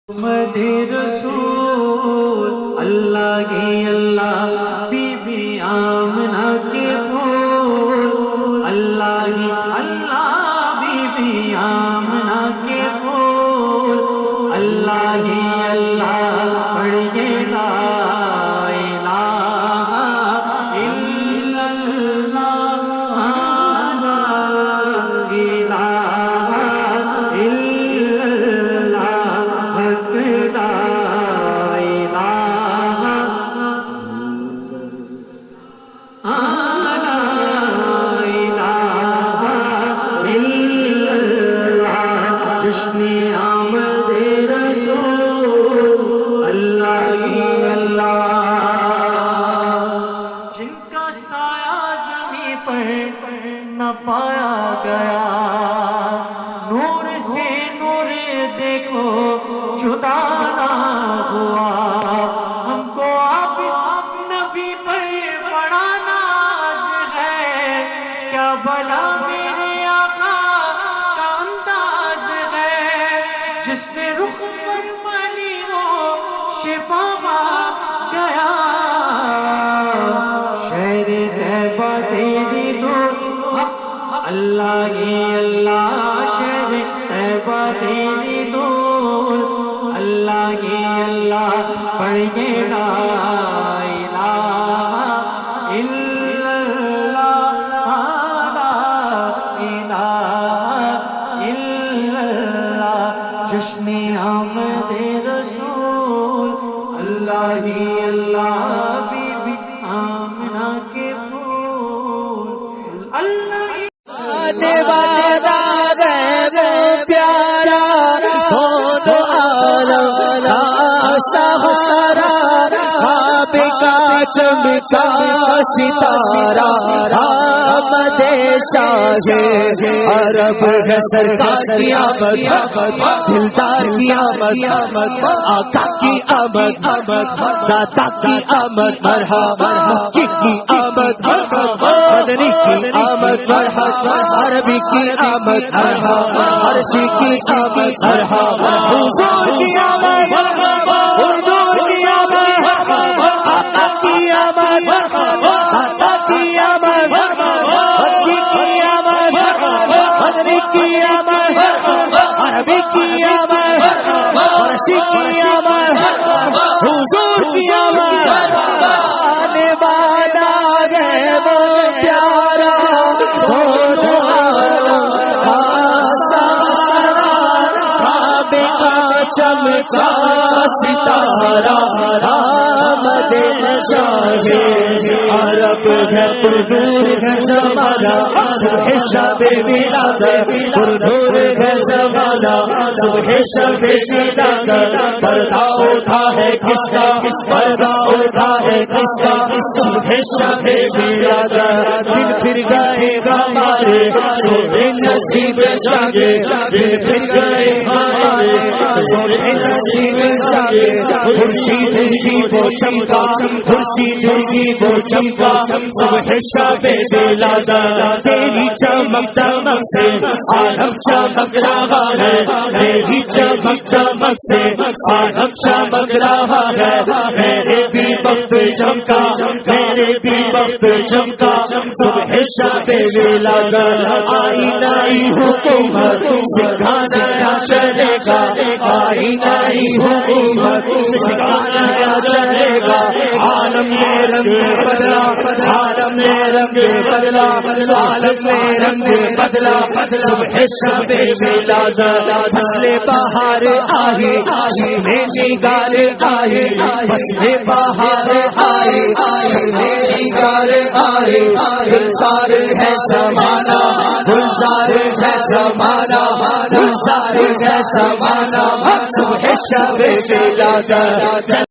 محمد رسول اللہ کی اللہ be be Amna کے پھول، اللہ کی اللہ بی بی آمنہ کے پھول، اللہ کی اللہ پڑھیے لا الہ الا اللہ، لا الہ الا حق لا الہ الا اللہ، جشن آمد رسول اللہ کی اللہ، جن کا سایہ زمین پر نہ پایا گیا، نور سے نور دیکھو جدا نہ ہوا، ہم کو آپ نبی پر بڑا ناز ہے، کیا بلا میرے آقا کا انداز ہے، جس نے رخ پر پالی ہو شفا گیا، شہر طیبہ تیری دور اللہ کی اللہ، شہر طیبہ تیری دور اللہ کی اللہ، پڑھیے لا الہ الا اللہ، لا الہ الا اللہ، جشن آمد رسول اللہ کی اللہ، بی بی آمنہ کے پھول اللہ کی آنے والا غیب پیارا، دونوں عالم کا سہارا، خواب کا چمچا ستارہ، آمد شاہ عرب ہے سرکار کی آمد، دلدار کی آمد، آقا کی آمد، داتا کی آمد، مرحبا مکی کی آمد، مدنی کی آمد، مرحبا عربی کی آمد، مرحبا عرشی کی آمد، مرحبا حضور کی آمد، حضور کی آمد، آقا کی آمد، داتا کی آمد، مکی کی آمد، مدنی کی آمد، عربی کی آمد، عرشی کی آمد، حضور کی آمد، آنے والا ہے وہ پیارا، دونوں عالم کا سہارا، خواب کا چمچا ستارہ، آمد شاہ عرب ہے پردور ہے زمانہ، صبح شب ولادت پردور ہے زمانہ، صبح شب ولادت، پردہ اٹھا ہے کس کا، پردہ اٹھا ہے کس کا، صبح شب ولادت، دل پھر گئے ہمارے صبح نصیب جاگے، دل پھر گئے ہمارے صبح نصیب جاگے، خورشید ہی وہ چمکا، خورشید ہی وہ چمکا، صبح شب ولادت، تیری چمک چمک سے عالم چمک رہا ہے، تیری چمک چمک سے عالم چمک رہا ہے، میرے بھی وقت چمکا، میرے بھی وقت چمکا، صبح شب ولادت، آئی نئی حکومت سکھانا چلے گا، آئی نئی حکومت سکھانا چلے گا، عالم میں رنگ بدلا، عالم میں رنگ بدلا، عالم میں رنگ بدلا، صبح شب ولادت، فصل بہار آئی، شمع نگار آئی، فصل بہار آئی، شمع نگار آئی، گلزار ہے زمانہ، گلزار ہے زمانہ، گلزار ہے زمانہ، صبح شب ولادت۔